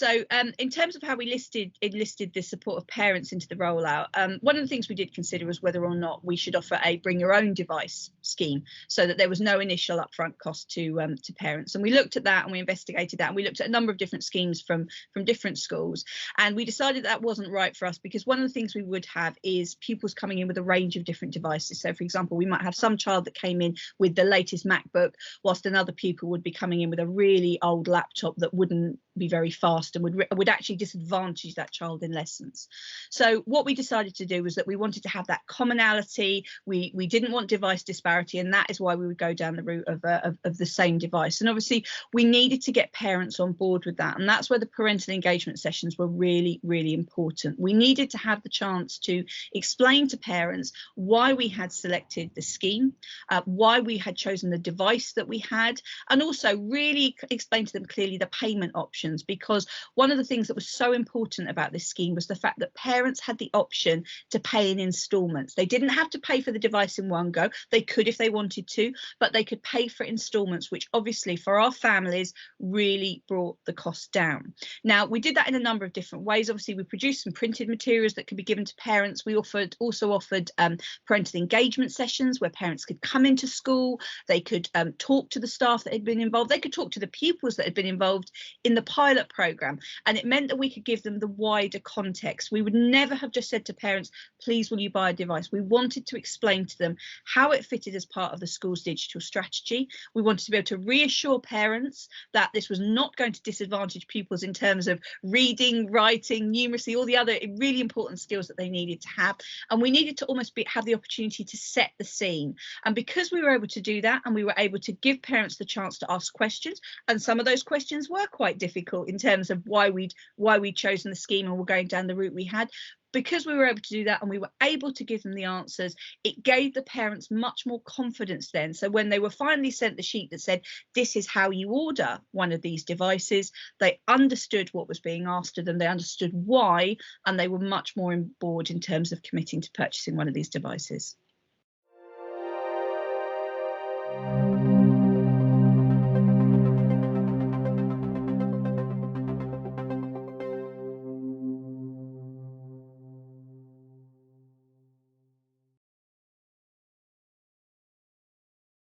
So in terms of how we enlisted the support of parents into the rollout, one of the things we did consider was whether or not we should offer a bring your own device scheme, so that there was no initial upfront cost to parents. And we looked at that and we investigated that, and we looked at a number of different schemes from different schools, and we decided that wasn't right for us, because one of the things we would have is pupils coming in with a range of different devices. So for example, we might have some child that came in with the latest MacBook, whilst another pupil would be coming in with a really old laptop that wouldn't be very fast and would actually disadvantage that child in lessons. So what we decided to do was that we wanted to have that commonality. We didn't want device disparity, and that is why we would go down the route of the same device. And obviously we needed to get parents on board with that, and that's where the parental engagement sessions were really, really important. We needed to have the chance to explain to parents why we had selected the scheme, why we had chosen the device that we had, and also really explain to them clearly the payment options, because one of the things that was so important about this scheme was the fact that parents had the option to pay in instalments. They didn't have to pay for the device in one go. They could if they wanted to, but they could pay for instalments, which obviously for our families really brought the cost down. Now, we did that in a number of different ways. Obviously, we produced some printed materials that could be given to parents. We also offered parental engagement sessions where parents could come into school. They could talk to the staff that had been involved. They could talk to the pupils that had been involved in the pilot program, and it meant that we could give them the wider context. We would never have just said to parents, please will you buy a device. We wanted to explain to them how it fitted as part of the school's digital strategy. We wanted to be able to reassure parents that this was not going to disadvantage pupils in terms of reading, writing, numeracy, all the other really important skills that they needed to have. And we needed to almost have the opportunity to set the scene. And because we were able to do that, and we were able to give parents the chance to ask questions, and some of those questions were quite difficult in terms of why we'd chosen the scheme and were going down the route we had. Because we were able to do that and we were able to give them the answers, it gave the parents much more confidence then. So when they were finally sent the sheet that said, this is how you order one of these devices, they understood what was being asked of them, they understood why, and they were much more on board in terms of committing to purchasing one of these devices.